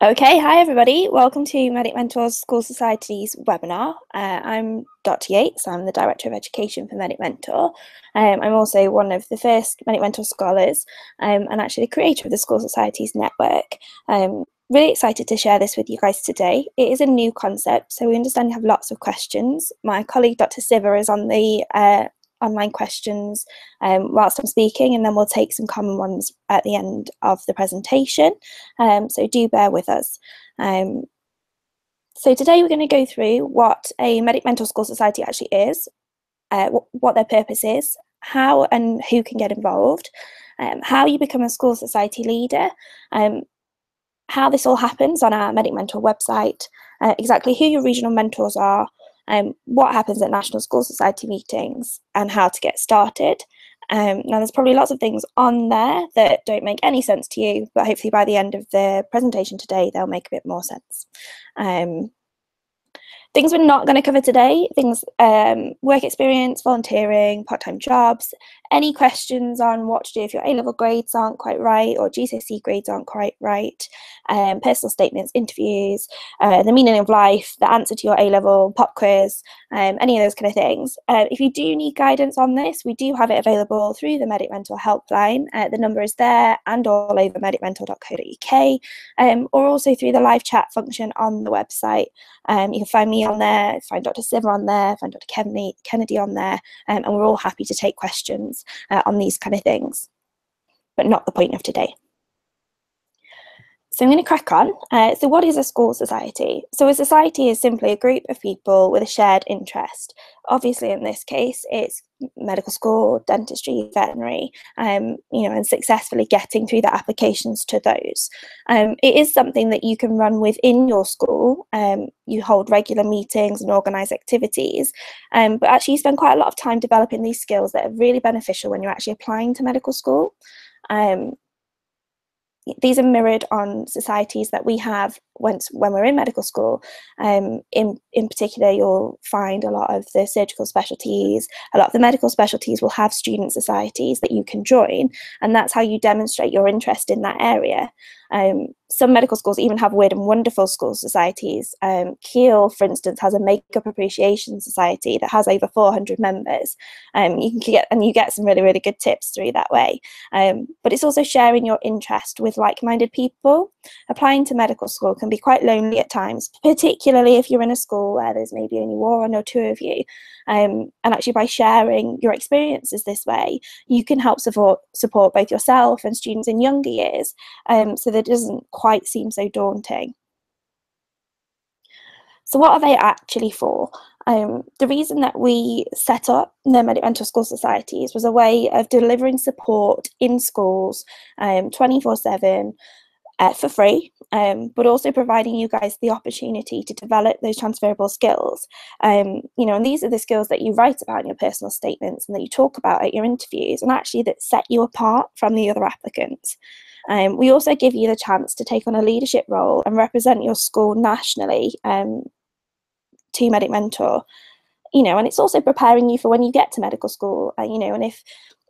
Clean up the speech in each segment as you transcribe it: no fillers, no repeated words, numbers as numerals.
Okay, hi everybody. Welcome to Medic Mentors School Society's webinar. I'm Dr. Yates. I'm the Director of Education for Medic Mentor. I'm also one of the first Medic Mentor scholars and actually the creator of the School Society's network. I'm really excited to share this with you guys today. It is a new concept, so we understand you have lots of questions. My colleague Dr. Siva is on the online questions whilst I'm speaking, and then we'll take some common ones at the end of the presentation, so do bear with us. So today we're going to go through what a Medic Mentor School Society actually is, what their purpose is, how and who can get involved, how you become a school society leader, how this all happens on our Medic Mentor website, exactly who your regional mentors are, what happens at National School Society meetings, and how to get started. Now, there's probably lots of things on there that don't make any sense to you, but hopefully by the end of the presentation today, they'll make a bit more sense. Things we're not going to cover today, things work experience, volunteering, part-time jobs, any questions on what to do if your A-level grades aren't quite right or GCSE grades aren't quite right, personal statements, interviews, the meaning of life, the answer to your A-level pop quiz, any of those kind of things. If you do need guidance on this, we do have it available through the Medic Mentor helpline. The number is there and all over medicmentor.co.uk, or also through the live chat function on the website. You can find me on there, find Dr. Siva on there, find Dr. Kennedy on there, and we're all happy to take questions on these kind of things, but not the point of today. So I'm going to crack on. So what is a school society? So a society is simply a group of people with a shared interest. Obviously, in this case, it's medical school, dentistry, veterinary, and successfully getting through the applications to those. It is something that you can run within your school. You hold regular meetings and organise activities, but actually you spend quite a lot of time developing these skills that are really beneficial when you're actually applying to medical school. These are mirrored on societies that we have when we're in medical school. In particular, you'll find a lot of the surgical specialties, a lot of the medical specialties will have student societies that you can join, and that's how you demonstrate your interest in that area. Some medical schools even have weird and wonderful school societies. Keele, for instance, has a makeup appreciation society that has over 400 members. You get some really, really good tips through that way. But it's also sharing your interest with like-minded people. Applying to medical school can be quite lonely at times, particularly if you're in a school where there's maybe only one or two of you. And actually by sharing your experiences this way, you can help support both yourself and students in younger years, so that it doesn't quite seem so daunting. So what are they actually for? The reason that we set up the Medic Mentor School Societies was a way of delivering support in schools 24/7 for free, but also providing you guys the opportunity to develop those transferable skills. And these are the skills that you write about in your personal statements and that you talk about at your interviews, and actually that set you apart from the other applicants. We also give you the chance to take on a leadership role and represent your school nationally to Medic Mentor. And it's also preparing you for when you get to medical school. And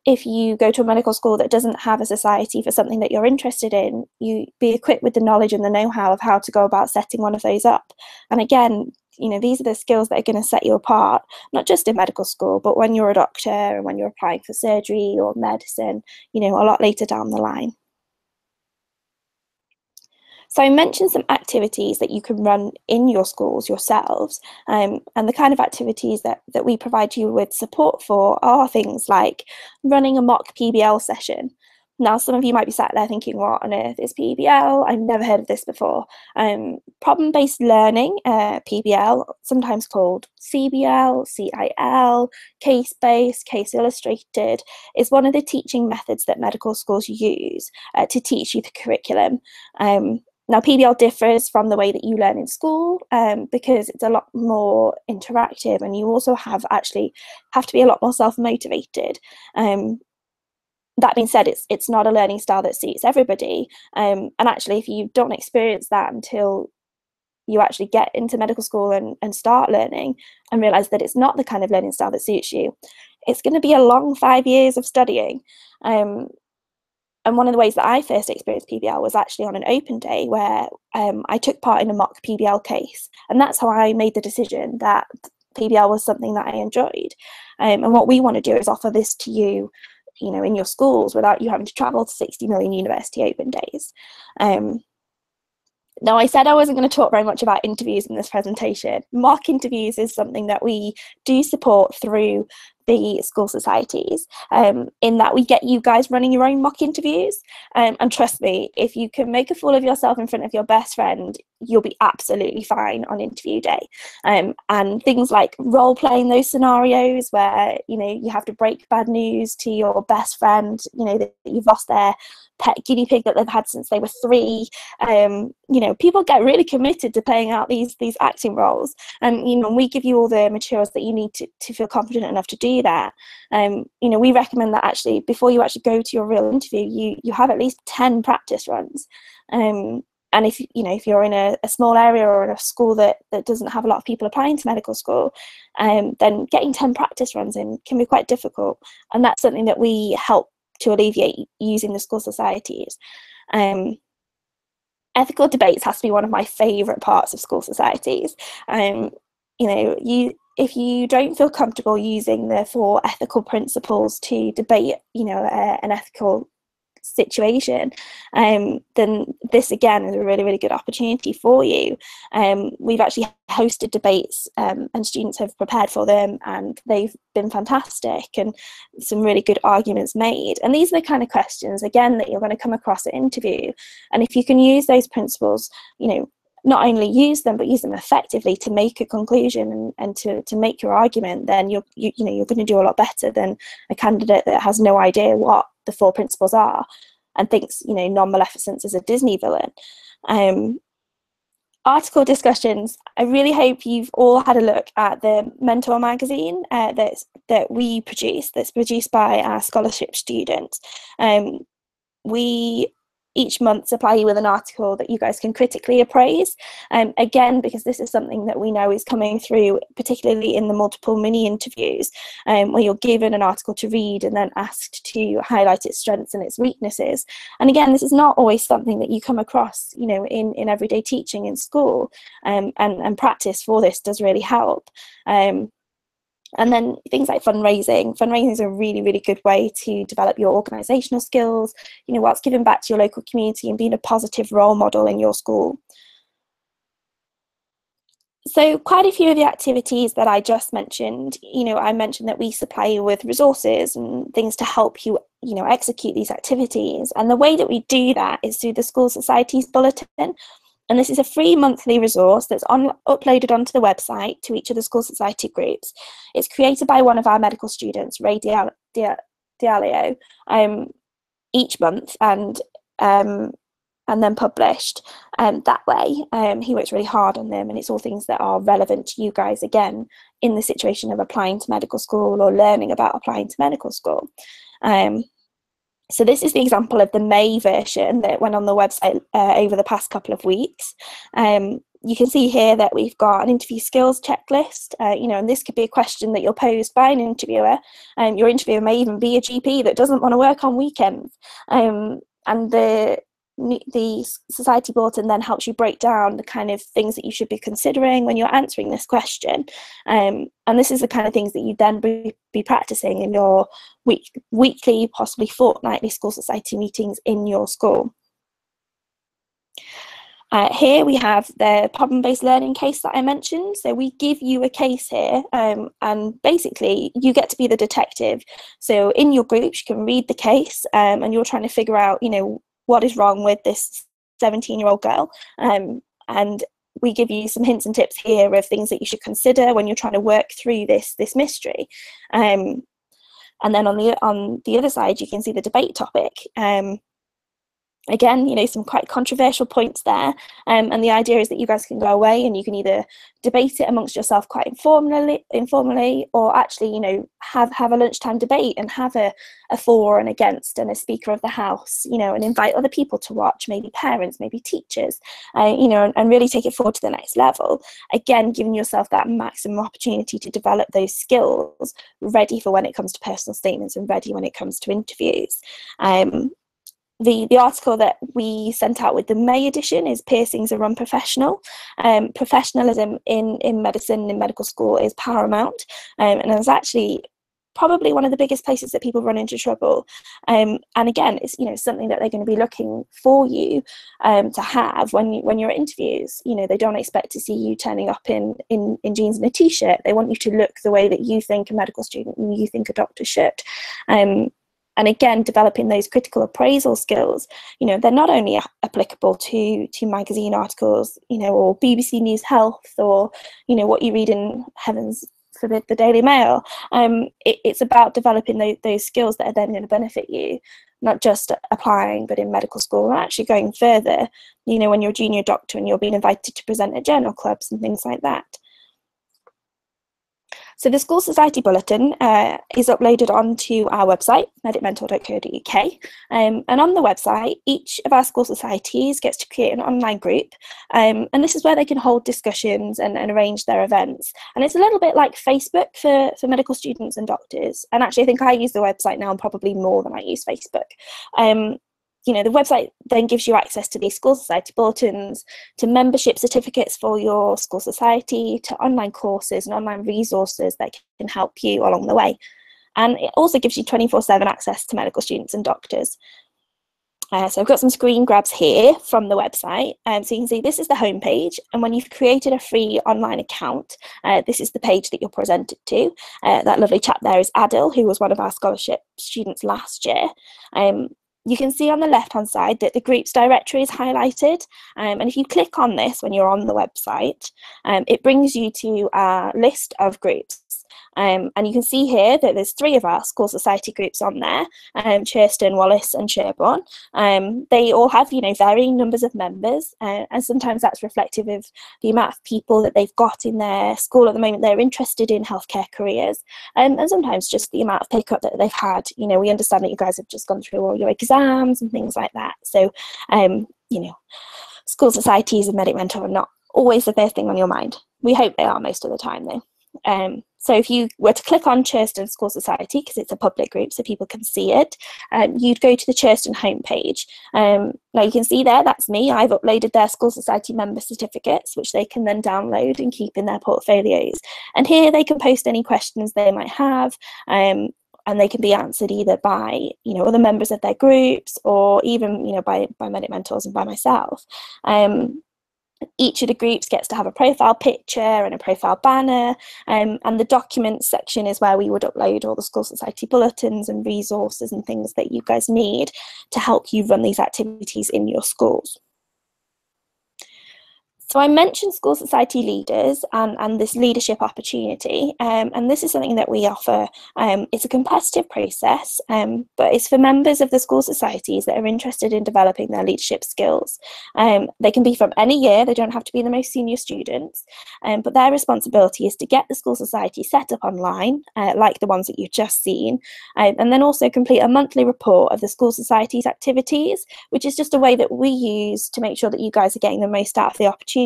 if you go to a medical school that doesn't have a society for something that you're interested in, you be equipped with the knowledge and the know-how of how to go about setting one of those up. And again, these are the skills that are going to set you apart, not just in medical school, but when you're a doctor and when you're applying for surgery or medicine, a lot later down the line. So I mentioned some activities that you can run in your schools yourselves, and the kind of activities that we provide you with support for are things like running a mock PBL session. Now, some of you might be sat there thinking, what on earth is PBL? I've never heard of this before. Problem-based learning, PBL, sometimes called CBL, CIL, case-based, case illustrated, is one of the teaching methods that medical schools use to teach you the curriculum. Now, PBL differs from the way that you learn in school because it's a lot more interactive, and you also have to be a lot more self-motivated. That being said, it's not a learning style that suits everybody. And actually, if you don't experience that until you actually get into medical school and start learning and realize that it's not the kind of learning style that suits you, it's going to be a long 5 years of studying. And one of the ways that I first experienced PBL was actually on an open day where I took part in a mock PBL case. And that's how I made the decision that PBL was something that I enjoyed. And what we want to do is offer this to you, in your schools without you having to travel to 60 million university open days. Now, I said I wasn't going to talk very much about interviews in this presentation. Mock interviews is something that we do support through the school societies, in that we get you guys running your own mock interviews. And trust me, if you can make a fool of yourself in front of your best friend, you'll be absolutely fine on interview day. And things like role playing those scenarios where, you have to break bad news to your best friend, that you've lost their pet guinea pig that they've had since they were 3. People get really committed to playing out these acting roles, and we give you all the materials that you need to feel confident enough to do that. We recommend that actually before you actually go to your real interview, you have at least 10 practice runs. And if you're in a small area or in a school that doesn't have a lot of people applying to medical school, then getting 10 practice runs in can be quite difficult. And that's something that we help to alleviate using the school societies. Ethical debates has to be one of my favourite parts of school societies. If you don't feel comfortable using the 4 ethical principles to debate, an ethical situation, then this again is a really, really good opportunity for you. We've actually hosted debates, and students have prepared for them, and they've been fantastic, and some really good arguments made. And these are the kind of questions, again, that you're going to come across at interview. And if you can use those principles, not only use them, but use them effectively to make a conclusion and to make your argument, then you're going to do a lot better than a candidate that has no idea what the 4 principles are and thinks, non-maleficence is a Disney villain. Article discussions. I really hope you've all had a look at the Mentor magazine that we produce, that's produced by our scholarship students. We each month supply you with an article that you guys can critically appraise. Again, because this is something that we know is coming through, particularly in the multiple mini interviews, where you're given an article to read and then asked to highlight its strengths and its weaknesses. And again, this is not always something that you come across, in everyday teaching in school, and practice for this does really help. And then things like fundraising. Fundraising is a really, really good way to develop your organisational skills, whilst giving back to your local community and being a positive role model in your school. So quite a few of the activities that I just mentioned, I mentioned that we supply you with resources and things to help you, execute these activities. And the way that we do that is through the School Society's Bulletin. And this is a free monthly resource that's uploaded onto the website to each of the school society groups. It's created by one of our medical students, Ray Diallo, each month, and then published that way. He works really hard on them, and it's all things that are relevant to you guys, again, in the situation of applying to medical school or learning about applying to medical school. So this is the example of the May version that went on the website over the past couple of weeks. You can see here that we've got an interview skills checklist, and this could be a question that you're posed by an interviewer. Your interviewer may even be a GP that doesn't want to work on weekends. And the Society Bulletin then helps you break down the kind of things that you should be considering when you're answering this question. And this is the kind of things that you then be practicing in your weekly, possibly fortnightly school society meetings in your school. Here we have the problem-based learning case that I mentioned. So we give you a case here, and basically you get to be the detective. So in your groups, you can read the case, and you're trying to figure out, what is wrong with this 17-year-old girl. And we give you some hints and tips here of things that you should consider when you're trying to work through this mystery. And then on the other side, you can see the debate topic. Again, some quite controversial points there, and the idea is that you guys can go away and you can either debate it amongst yourself quite informally, or actually, have a lunchtime debate and have a for and against and a speaker of the house, and invite other people to watch, maybe parents, maybe teachers, and really take it forward to the next level. Again, giving yourself that maximum opportunity to develop those skills, ready for when it comes to personal statements and ready when it comes to interviews. the article that we sent out with the May edition is Piercings Are Unprofessional. Professionalism in medicine, in medical school, is paramount, and it's actually probably one of the biggest places that people run into trouble. And again, it's something that they're going to be looking for you to have when you're at interviews. They don't expect to see you turning up in jeans and a t-shirt. They want you to look the way that you think a medical student and you think a doctor should. And again, developing those critical appraisal skills, they're not only applicable to magazine articles, or BBC News Health, or, what you read in Heavens Forbid, the Daily Mail. It's about developing those skills that are then going to benefit you, not just applying, but in medical school, and actually going further, when you're a junior doctor and you're being invited to present at journal clubs and things like that. So the School Society Bulletin is uploaded onto our website, medicmentor.co.uk, and on the website, each of our school societies gets to create an online group, and this is where they can hold discussions and arrange their events. And it's a little bit like Facebook for medical students and doctors, and actually I think I use the website now probably more than I use Facebook. The website then gives you access to these school society bulletins, to membership certificates for your school society, to online courses and online resources that can help you along the way. And it also gives you 24/7 access to medical students and doctors. So I've got some screen grabs here from the website. So you can see this is the homepage, and when you've created a free online account, this is the page that you're presented to. That lovely chap there is Adil, who was one of our scholarship students last year. You can see on the left-hand side that the group's directory is highlighted, and if you click on this when you're on the website, it brings you to a list of groups. And you can see here that there's 3 of our school society groups on there, Churston, Wallace and Sherborne. They all have, varying numbers of members, and sometimes that's reflective of the amount of people that they've got in their school at the moment. They're interested in healthcare careers, and sometimes just the amount of pickup that they've had. We understand that you guys have just gone through all your exams and things like that. So, school societies and Medic Mentor are not always the first thing on your mind. We hope they are most of the time, though. So if you were to click on Churston School Society, because it's a public group so people can see it, you'd go to the Churston homepage. Now you can see there, that's me. I've uploaded their School Society member certificates, which they can then download and keep in their portfolios. And here they can post any questions they might have, and they can be answered either by, other members of their groups, or even, by Medic Mentors and by myself. Each of the groups gets to have a profile picture and a profile banner, and the documents section is where we would upload all the school society bulletins and resources and things that you guys need to help you run these activities in your schools. So I mentioned school society leaders and this leadership opportunity, and this is something that we offer. It's a competitive process, but it's for members of the school societies that are interested in developing their leadership skills. They can be from any year, they don't have to be the most senior students, but their responsibility is to get the school society set up online, like the ones that you've just seen, and then also complete a monthly report of the school society's activities, which is just a way that we use to make sure that you guys are getting the most out of the opportunity,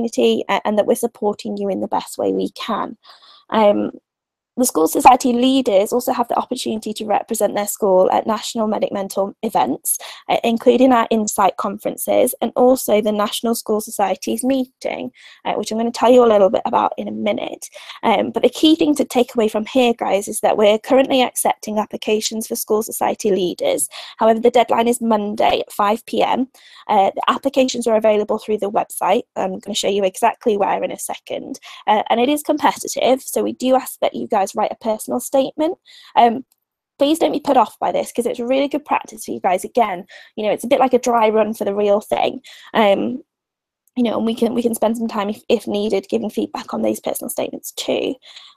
and that we're supporting you in the best way we can. The school society leaders also have the opportunity to represent their school at national Medic Mentor events, including our Insight conferences and also the National School Societies meeting, which I'm going to tell you a little bit about in a minute. But the key thing to take away from here, guys, is that we're currently accepting applications for school society leaders. However, the deadline is Monday at 5 p.m. The applications are available through the website. I'm going to show you exactly where in a second. And it is competitive, so we do ask that you guys write a personal statement. Please don't be put off by this, because it's really good practice for you guys. Again, it's a bit like a dry run for the real thing. And we can spend some time if needed giving feedback on those personal statements too.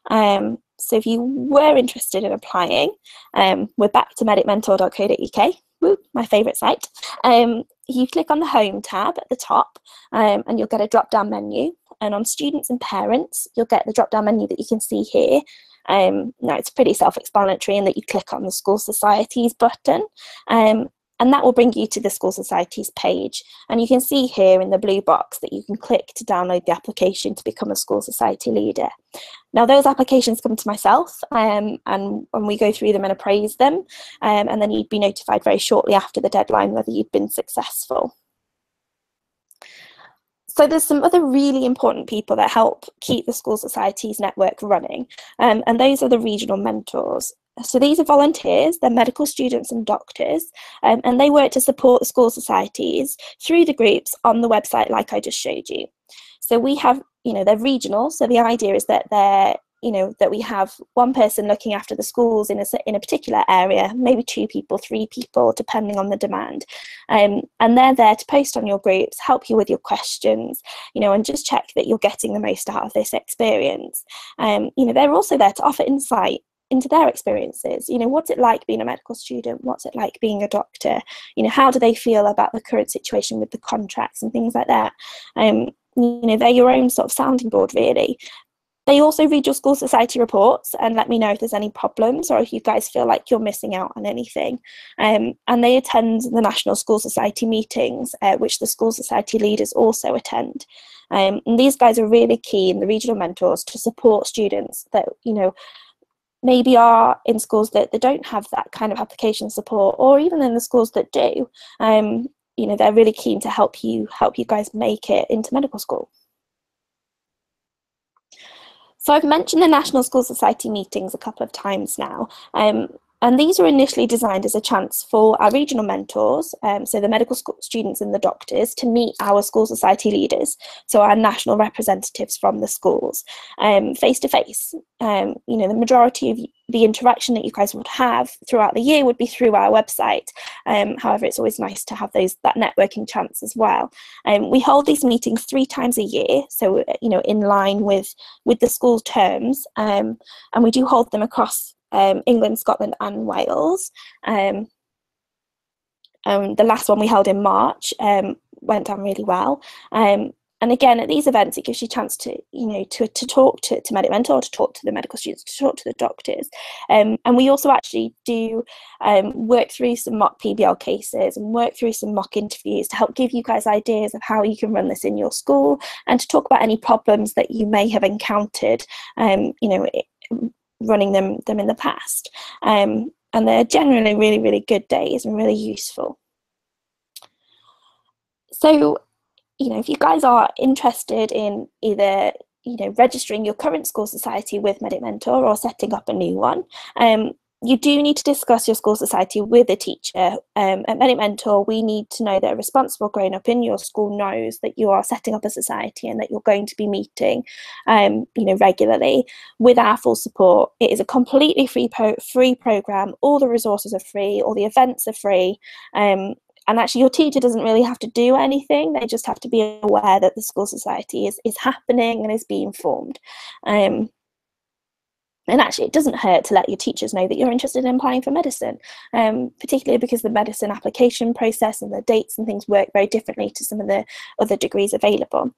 So if you were interested in applying, we're back to medicmentor.co.uk. Woo, my favourite site. You click on the home tab at the top, and you'll get a drop down menu. And on students and parents, you'll get the drop down menu that you can see here. Now it's pretty self-explanatory in that you click on the school societies button, and and that will bring you to the School Societies page. And you can see here in the blue box that you can click to download the application to become a School Society leader. Now, those applications come to myself, and we go through them and appraise them, and then you'd be notified very shortly after the deadline whether you'd been successful. So there's some other really important people that help keep the School Societies network running, and those are the regional mentors. So these are volunteers, they're medical students and doctors, and they work to support the School Societies through the groups on the website like I just showed you. So we have, they're regional, so the idea is that they're, that we have one person looking after the schools in a particular area, maybe 2 people, 3 people, depending on the demand. And they're there to post on your groups, help you with your questions, and just check that you're getting the most out of this experience. They're also there to offer insight into their experiences. What's it like being a medical student? What's it like being a doctor? How do they feel about the current situation with the contracts and things like that? They're your own sort of sounding board, really. They also read your School Society reports and let me know if there's any problems or if you guys feel like you're missing out on anything. And they attend the National School Society meetings, which the School Society leaders also attend. And these guys are really keen, the regional mentors, to support students that, maybe are in schools that don't have that kind of application support, or even in the schools that do. They're really keen to help you guys make it into medical school. So I've mentioned the National School Society meetings a couple of times now, and these were initially designed as a chance for our regional mentors, so the medical school students and the doctors, to meet our School Society leaders, so our national representatives from the schools, face to face. The majority of the interaction that you guys would have throughout the year would be through our website. However, it's always nice to have that networking chance as well. We hold these meetings 3 times a year, so in line with the school terms, and we do hold them across England, Scotland and Wales. The last one we held in March went down really well. And again, at these events, it gives you a chance to, to talk to Medic Mentor, to talk to the medical students, to talk to the doctors. And we also actually do work through some mock PBL cases and work through some mock interviews to help give you guys ideas of how you can run this in your school, and to talk about any problems that you may have encountered, running them in the past. And they're generally really, really good days and really useful. So, if you guys are interested in either, registering your current School Society with Medic Mentor or setting up a new one, you do need to discuss your School Society with a teacher. At Medic Mentor, we need to know that a responsible grown-up in your school knows that you are setting up a society and that you're going to be meeting, regularly with our full support. It is a completely free program. All the resources are free. All the events are free. And actually, your teacher doesn't really have to do anything. They just have to be aware that the School Society is happening and is being formed. And actually, it doesn't hurt to let your teachers know that you're interested in applying for medicine, particularly because the medicine application process and the dates and things work very differently to some of the other degrees available.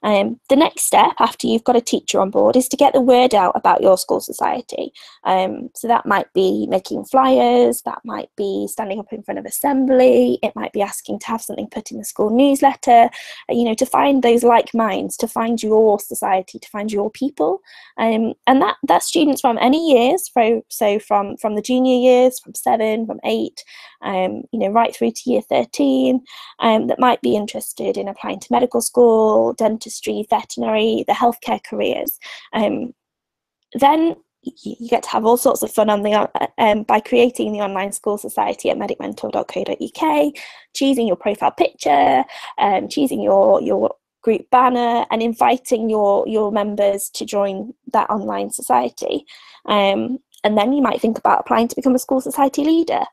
The next step after you've got a teacher on board is to get the word out about your School Society. So that might be making flyers, that might be standing up in front of assembly, it might be asking to have something put in the school newsletter, to find those like minds, to find your society, to find your people. And that's students from any years, so from the junior years, from 7, from 8, right through to year 13, that might be interested in applying to medical school, dentistry, veterinary, the healthcare careers. Then you get to have all sorts of fun on by creating the online School Society at medicmentor.co.uk, choosing your profile picture, choosing your group banner, and inviting your members to join that online society. And then you might think about applying to become a School Society leader,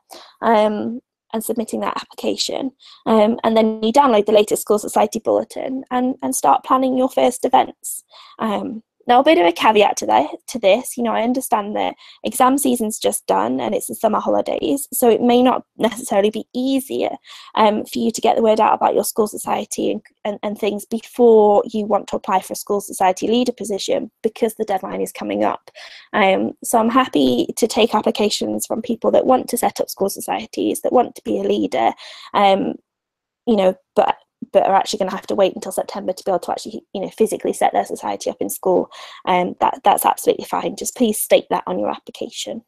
and submitting that application. And then you download the latest School Society Bulletin and start planning your first events. Now, a bit of a caveat to this, you know, I understand that exam season's just done and it's the summer holidays, so it may not necessarily be easier for you to get the word out about your school society and things before you want to apply for a school society leader position, because the deadline is coming up. So I'm happy to take applications from people that want to set up school societies, that want to be a leader, you know, but are actually going to have to wait until September to be able to actually, you know, physically set their society up in school. That's absolutely fine. Just please state that on your application.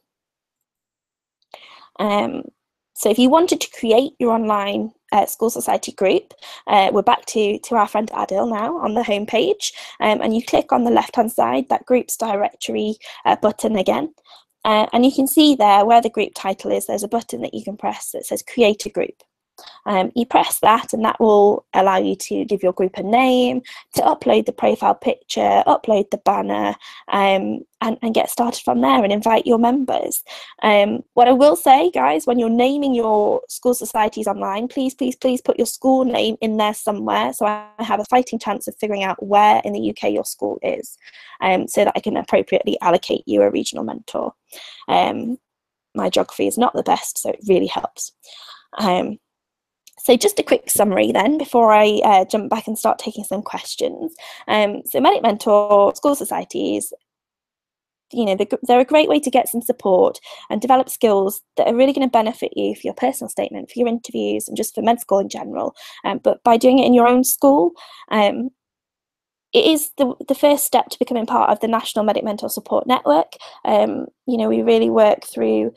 So if you wanted to create your online school society group, we're back to our friend Adil now on the homepage, and you click on the left-hand side, that groups directory button again. And you can see there where the group title is, there's a button that you can press that says create a group. You press that and that will allow you to give your group a name, to upload the profile picture, upload the banner, and get started from there and invite your members. What I will say, guys, when you're naming your school societies online, please put your school name in there somewhere, so I have a fighting chance of figuring out where in the UK your school is, so that I can appropriately allocate you a regional mentor. My geography is not the best, so it really helps. So just a quick summary then before I jump back and start taking some questions. So Medic Mentor, school societies, you know, they're a great way to get some support and develop skills that are really going to benefit you for your personal statement, for your interviews, and just for med school in general. But by doing it in your own school, it is the first step to becoming part of the National Medic Mentor Support Network. You know, we really work through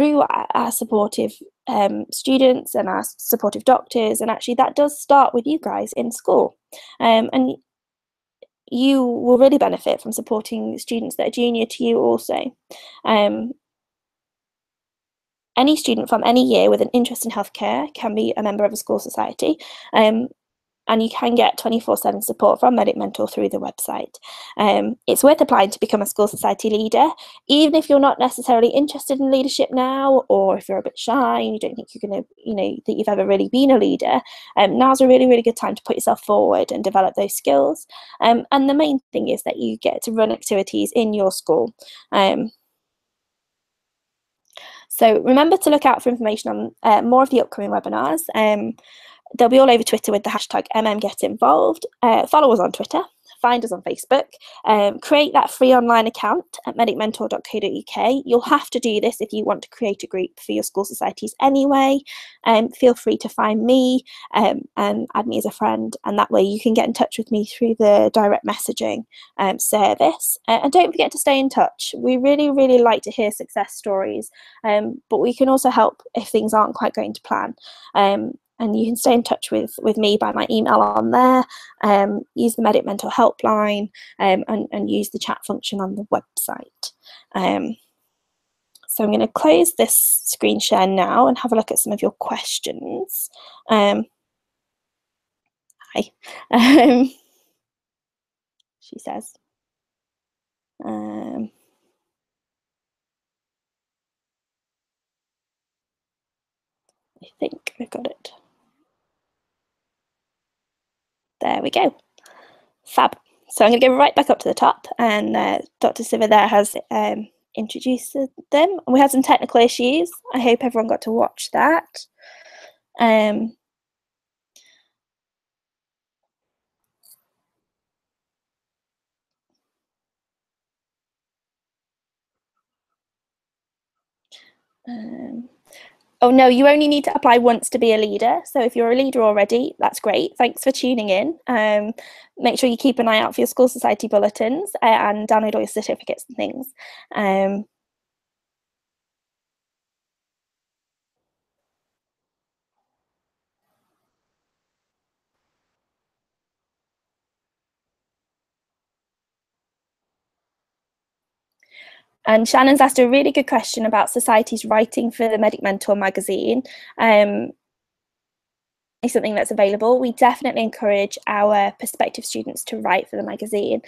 our supportive students and our supportive doctors, and actually that does start with you guys in school, and you will really benefit from supporting students that are junior to you also. Any student from any year with an interest in healthcare can be a member of a school society, and you can get 24/7 support from Medic Mentor through the website. It's worth applying to become a school society leader, even if you're not necessarily interested in leadership now, or if you're a bit shy and you don't think you're going to, you know, that you've ever really been a leader. Now's a really good time to put yourself forward and develop those skills. And the main thing is that you get to run activities in your school. So remember to look out for information on more of the upcoming webinars. They'll be all over Twitter with the hashtag #MMGetInvolved. Follow us on Twitter, find us on Facebook, create that free online account at medicmentor.co.uk. You'll have to do this if you want to create a group for your school societies anyway. Feel free to find me and add me as a friend, and that way you can get in touch with me through the direct messaging service. And don't forget to stay in touch. We really like to hear success stories, but we can also help if things aren't quite going to plan. And you can stay in touch with me by my email on there, use the Medic Mentor helpline, and use the chat function on the website. So I'm going to close this screen share now and have a look at some of your questions. Hi. She says. I think I got it. There we go. Fab. So I'm going to go right back up to the top, and Dr. Siva there has introduced them. And we had some technical issues. I hope everyone got to watch that. Oh no, you only need to apply once to be a leader. So if you're a leader already, that's great. Thanks for tuning in. Make sure you keep an eye out for your school society bulletins and download all your certificates and things. And Shannon's asked a really good question about societies writing for the Medic Mentor magazine. Something that's available. We definitely encourage our prospective students to write for the magazine.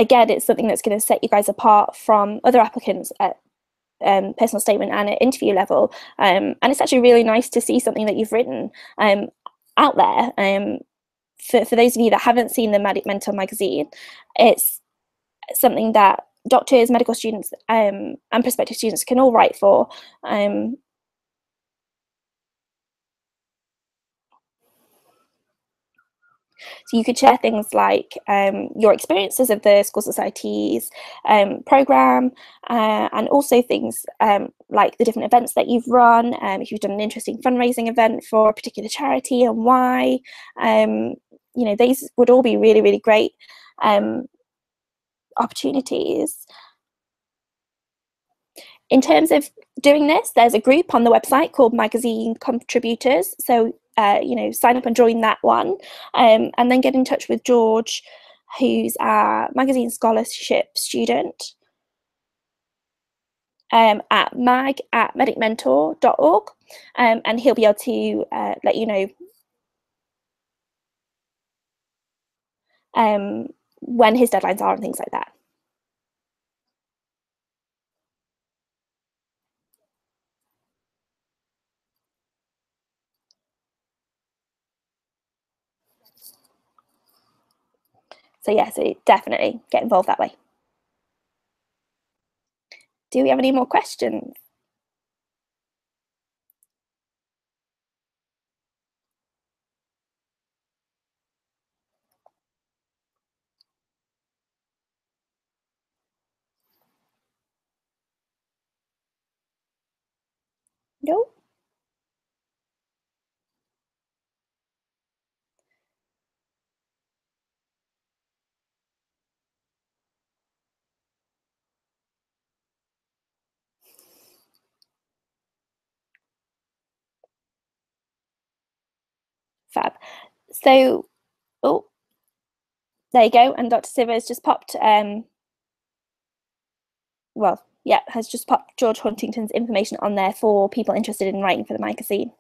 again, it's something that's going to set you guys apart from other applicants at personal statement and at interview level. And it's actually really nice to see something that you've written out there. For those of you that haven't seen the Medic Mentor magazine, it's something that doctors, medical students, and prospective students can all write for. So you could share things like your experiences of the School Society's programme, and also things like the different events that you've run, if you've done an interesting fundraising event for a particular charity and why. You know, these would all be really, really great opportunities. In terms of doing this, there's a group on the website called Magazine Contributors. So, you know, sign up and join that one, and then get in touch with George, who's our magazine scholarship student, at mag@medicmentor.org, and he'll be able to let you know when his deadlines are and things like that. So yeah, so definitely get involved that way. Do we have any more questions? No? Fab. So, oh, there you go. And Dr. Siva has just popped, well, yeah, has just popped George Huntington's information on there for people interested in writing for the magazine.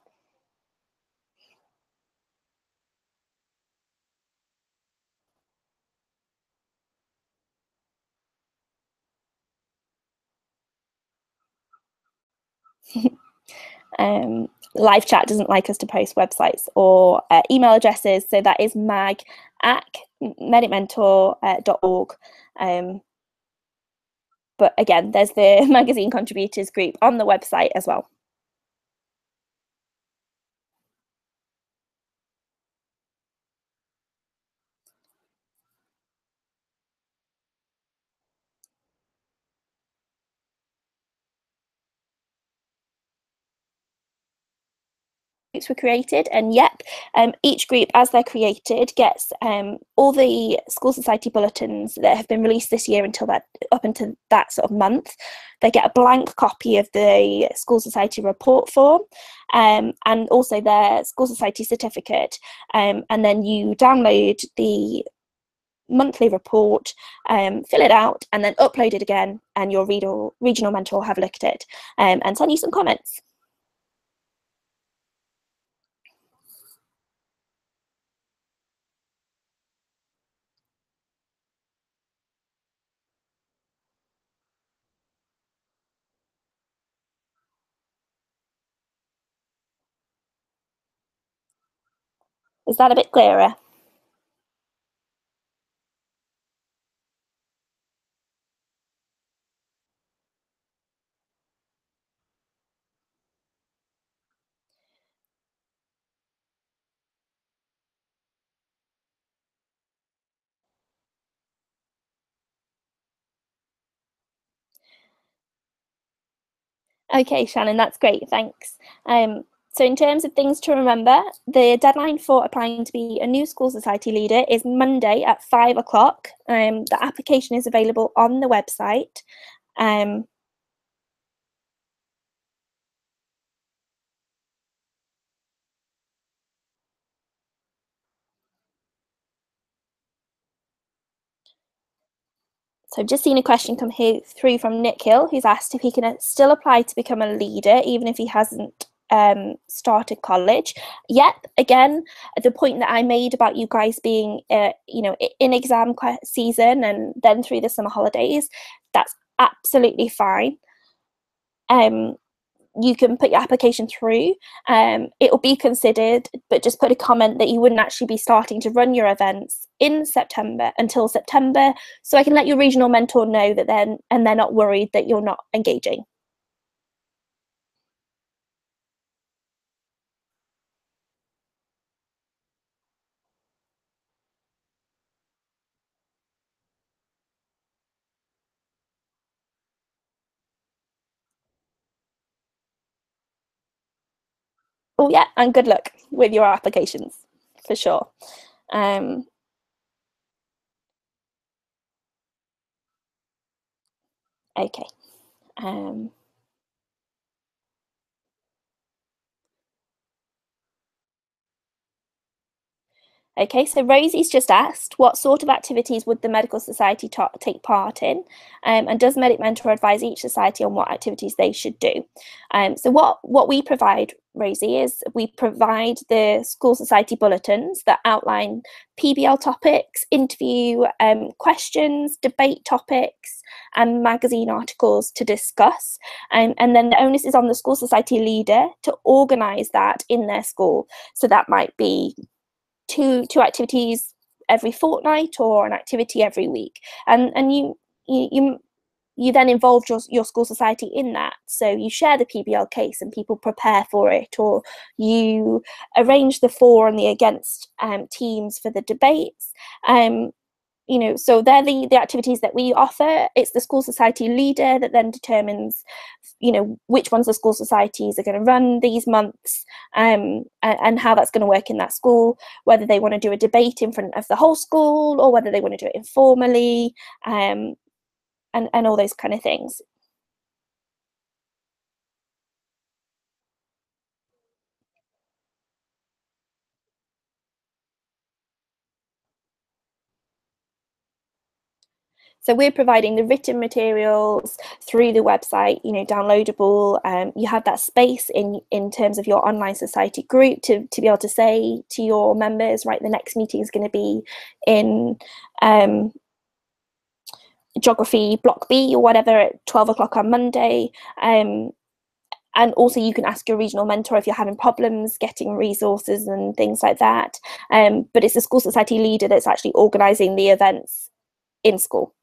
Live chat doesn't like us to post websites or email addresses, so that is mag@medicmentor.org. But again, there's the magazine contributors group on the website as well. Groups were created, and yep, each group as they're created gets all the school society bulletins that have been released this year up until that sort of month. They get a blank copy of the school society report form, and also their school society certificate, and then you download the monthly report, fill it out, and then upload it again, and your regional mentor will have looked at it and send you some comments. Is that a bit clearer? Okay, Shannon, that's great, thanks. So in terms of things to remember, the deadline for applying to be a new school society leader is Monday at 5 o'clock. The application is available on the website. So I've just seen a question come through from Nick Hill, who's asked if he can still apply to become a leader, even if he hasn't started college. Yet again, the point that I made about you guys being in exam season and then through the summer holidays, that's absolutely fine. You can put your application through, it will be considered, but just put a comment that you wouldn't actually be starting to run your events in September until September, so I can let your regional mentor know that they're not worried that you're not engaging. Oh yeah, and good luck with your applications for sure. Um, okay. Um, Okay, so Rosie's just asked, what sort of activities would the Medical Society take part in? And does Medic Mentor advise each society on what activities they should do? So what we provide, Rosie, is we provide the school society bulletins that outline PBL topics, interview questions, debate topics, and magazine articles to discuss. And then the onus is on the school society leader to organise that in their school. So that might be two activities every fortnight or an activity every week, and you then involve your school society in that. So you share the PBL case and people prepare for it, or you arrange the for and the against teams for the debates. So they're the activities that we offer. It's the school society leader that then determines, which ones the school societies are going to run these months, and how that's going to work in that school, whether they want to do a debate in front of the whole school or whether they want to do it informally, and all those kind of things. So we're providing the written materials through the website, downloadable. You have that space in terms of your online society group to be able to say to your members, right, the next meeting is going to be in geography block B or whatever at 12 o'clock on Monday. And also you can ask your regional mentor if you're having problems getting resources and things like that. But it's the school society leader that's actually organising the events in school.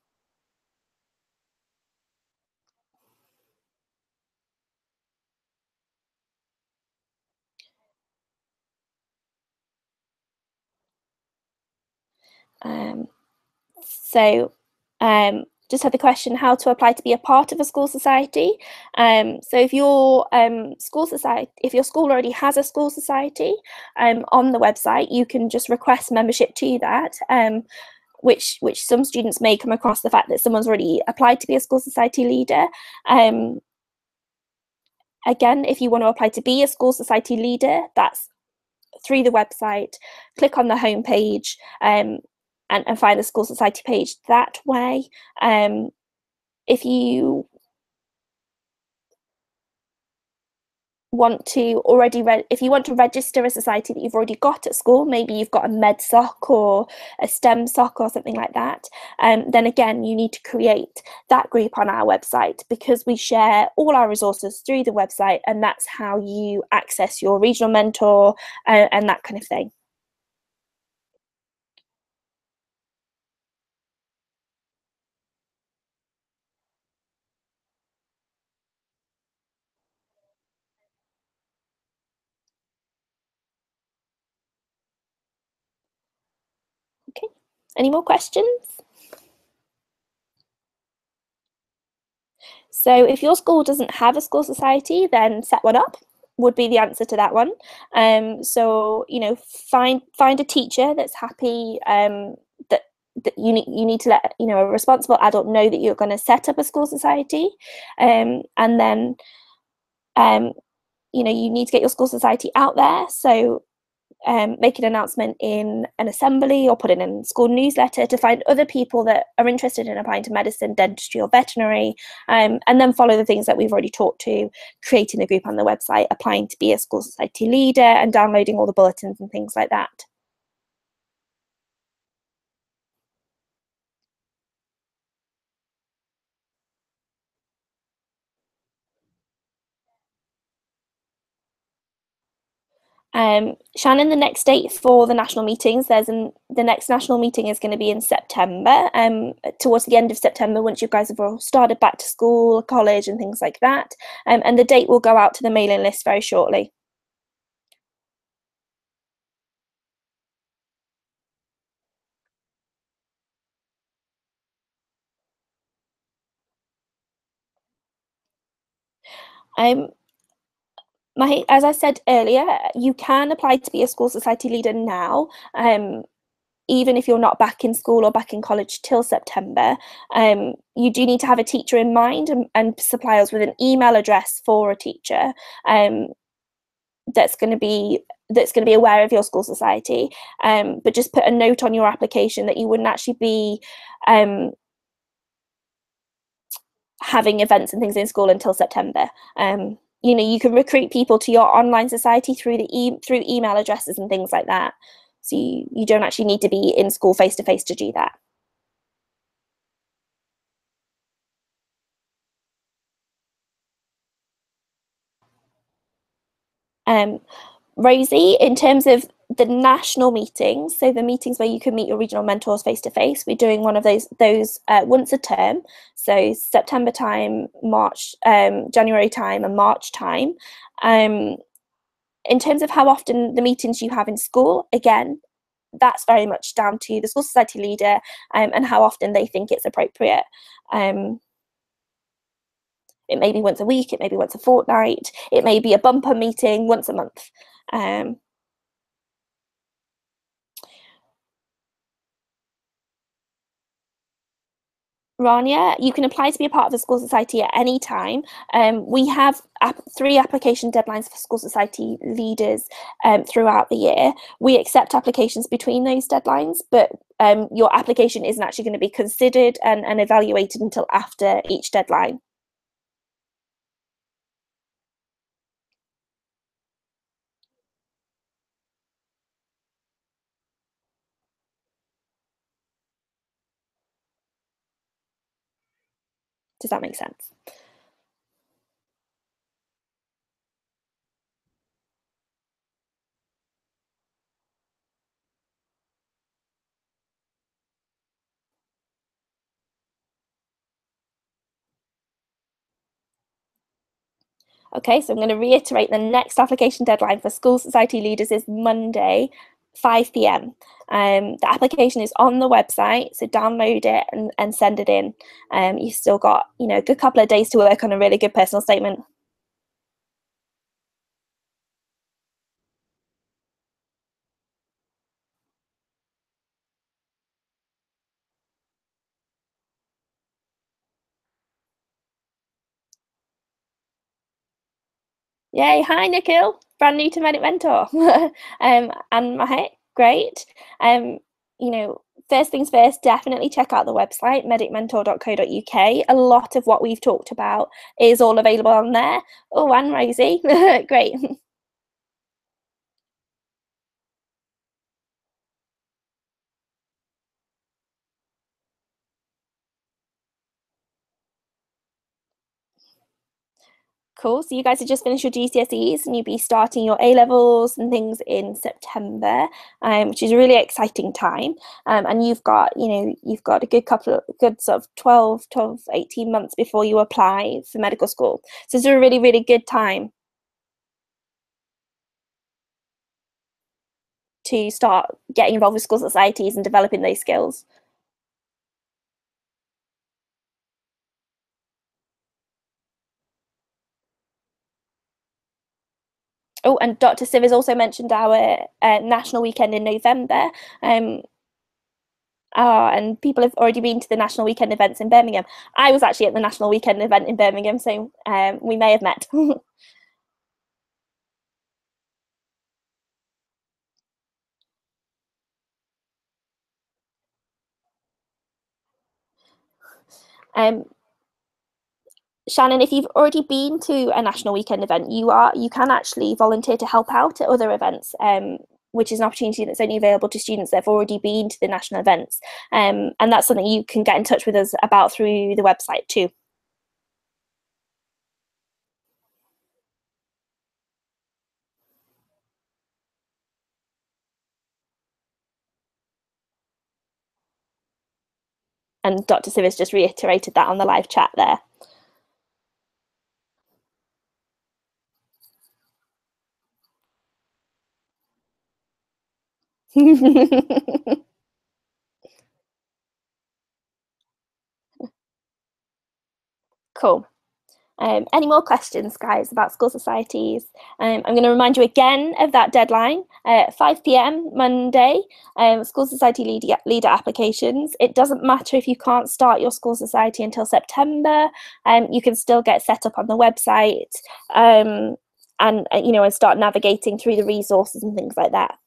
Um, so just had the question how to apply to be a part of a school society. So if your if your school already has a school society on the website, you can just request membership to that. Which some students may come across the fact that someone's already applied to be a school society leader. Again, if you want to apply to be a school society leader, that's through the website. Click on the homepage and find the school society page that way. If you want to if you want to register a society that you've already got at school, maybe you've got a med soc or a STEM soc or something like that, then again you need to create that group on our website, because we share all our resources through the website, and that's how you access your regional mentor and that kind of thing. Okay, any more questions? So if your school doesn't have a school society, then set one up would be the answer to that one. So find a teacher that's happy, that you need to let a responsible adult know that you're going to set up a school society, and then you need to get your school society out there. So make an announcement in an assembly or put it in a school newsletter to find other people that are interested in applying to medicine, dentistry or veterinary, and then follow the things that we've already talked to, creating a group on the website, applying to be a school society leader and downloading all the bulletins and things like that. Shannon, the next date for the national meetings, the next national meeting is going to be in September, towards the end of September, once you guys have all started back to school, college and things like that. And the date will go out to the mailing list very shortly. Um, as I said earlier, you can apply to be a school society leader now. Even if you're not back in school or back in college till September, you do need to have a teacher in mind and supply us with an email address for a teacher that's going to be aware of your school society. But just put a note on your application that you wouldn't actually be having events and things in school until September. You can recruit people to your online society through through email addresses and things like that. So you don't actually need to be in school face to face to do that. Rosie, in terms of the national meetings, so the meetings where you can meet your regional mentors face to face, we're doing one of those once a term. So September time, March, January time, and March time. In terms of how often the meetings you have in school, again, that's very much down to the school society leader and how often they think it's appropriate. It may be once a week, it may be once a fortnight, it may be a bumper meeting once a month. Rania, you can apply to be a part of the school society at any time. We have 3 application deadlines for school society leaders throughout the year. We accept applications between those deadlines, but your application isn't actually going to be considered and evaluated until after each deadline. Does that make sense? Okay, so I'm going to reiterate the next application deadline for school society leaders is Monday, 5 p.m. The application is on the website, so download it and send it in. You've still got, a good couple of days to work on a really good personal statement. Yay, hi Nikhil, brand new to Medic Mentor. And Mahek, great. You know, first things first, definitely check out the website, medicmentor.co.uk. A lot of what we've talked about is all available on there. Oh, and Rosie, great. Cool. So you guys have just finished your GCSEs and you'll be starting your A levels and things in September, which is a really exciting time. And you've got a good sort of 12, 18 months before you apply for medical school. So it's a really, really good time to start getting involved with school societies and developing those skills. Oh, and Dr. Siv has also mentioned our national weekend in November. And people have already been to the national weekend events in Birmingham. I was actually at the national weekend event in Birmingham, so we may have met. Shannon, if you've already been to a national weekend event, you can actually volunteer to help out at other events, which is an opportunity that's only available to students that have already been to the national events. And that's something you can get in touch with us about through the website too. And Dr. Sivers just reiterated that on the live chat there. Cool. Any more questions, guys, about school societies? I'm going to remind you again of that deadline, 5 p.m. Monday, school society leader applications. It doesn't matter if you can't start your school society until September. You can still get set up on the website and start navigating through the resources and things like that.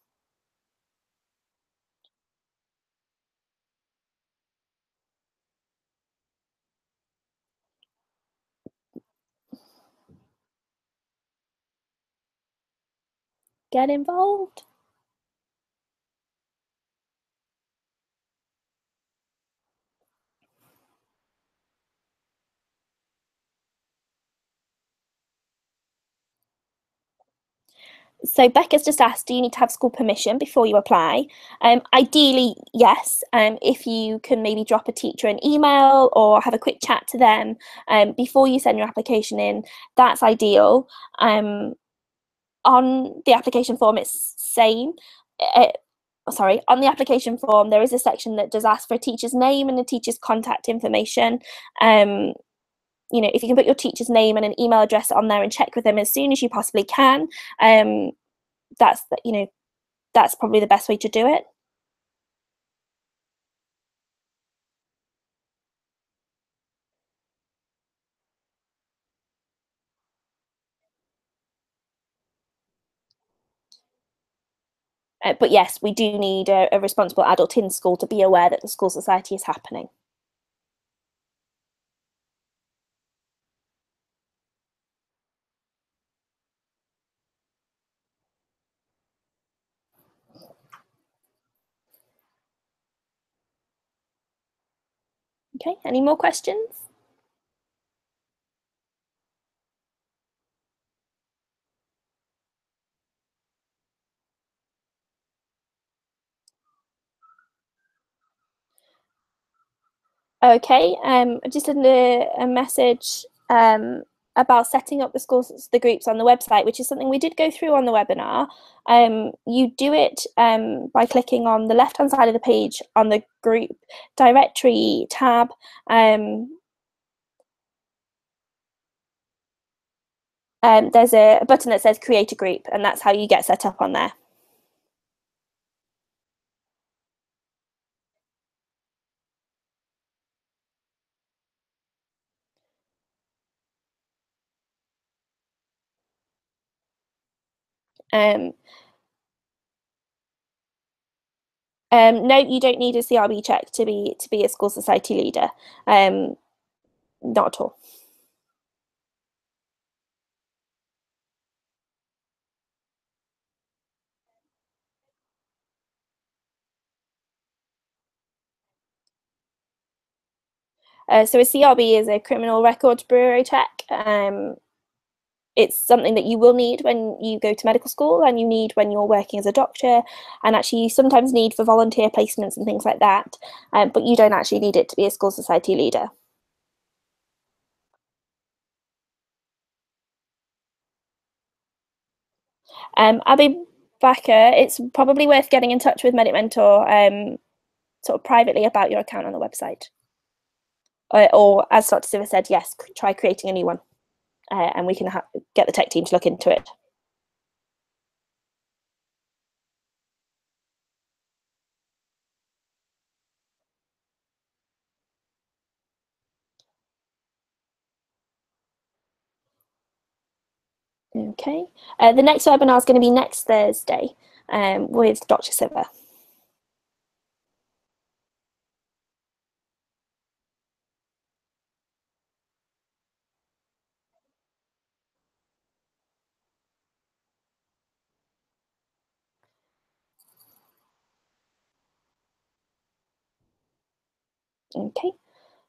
Get involved. So Becca's just asked, do you need to have school permission before you apply? Ideally, yes. If you can maybe drop a teacher an email or have a quick chat to them before you send your application in, that's ideal. On the application form, it's same. On the application form, there is a section that does ask for a teacher's name and a teacher's contact information. If you can put your teacher's name and an email address on there and check with them as soon as you possibly can, that's probably the best way to do it. But yes, we do need a responsible adult in school to be aware that the school society is happening. Okay, any more questions? Okay, I just sent a message about setting up the groups on the website, which is something we did go through on the webinar. You do it by clicking on the left-hand side of the page on the group directory tab. There's a button that says create a group, and that's how you get set up on there. No, you don't need a CRB check to be a school society leader. Not at all. So a CRB is a criminal records bureau check. It's something that you will need when you go to medical school, and you need when you're working as a doctor, and actually you sometimes need for volunteer placements and things like that, but you don't actually need it to be a school society leader. Abby Backer, it's probably worth getting in touch with Medic Mentor sort of privately about your account on the website. Or as Dr. Siva said, yes, try creating a new one, and we can get the tech team to look into it. Okay. The next webinar is going to be next Thursday with Dr. Siva. Okay,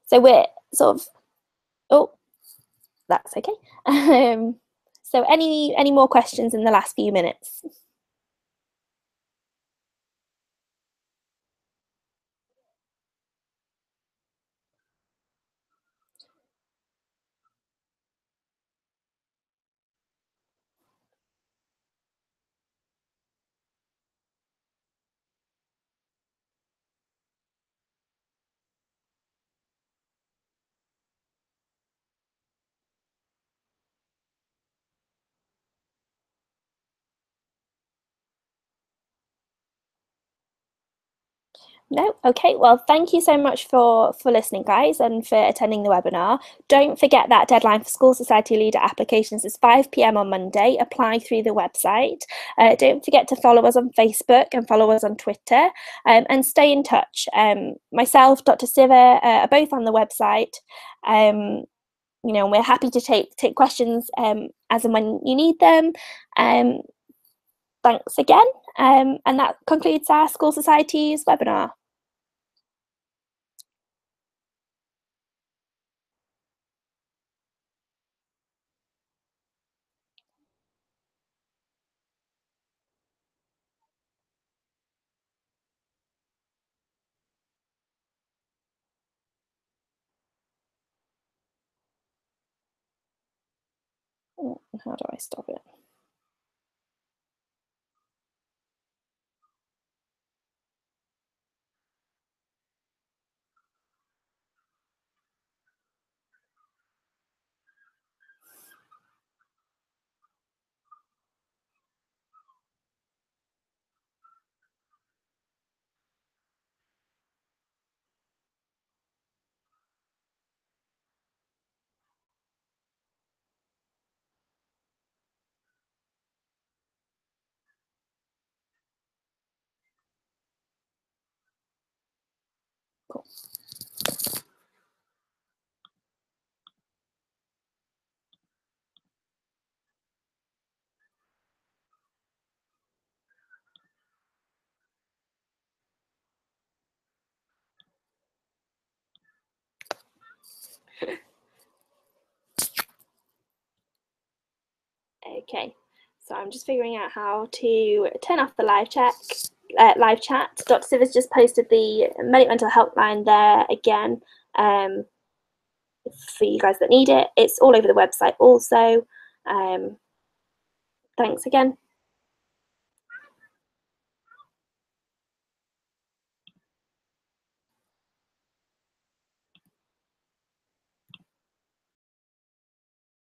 so we're sort of, oh, that's okay. So any more questions in the last few minutes? No? Okay, well, thank you so much for listening, guys, and for attending the webinar. Don't forget that deadline for School Society Leader applications is 5 p.m. on Monday. Apply through the website. Don't forget to follow us on Facebook and follow us on Twitter, and stay in touch. Myself, Dr. Siva, are both on the website. You know, we're happy to take questions as and when you need them. Thanks again, and that concludes our School Society's webinar. How do I stop it? Cool. Okay, so I'm just figuring out how to turn off the live chat. Dr. Siva's just posted the Medic Mental Helpline there again, for you guys that need it. It's all over the website also. Thanks again.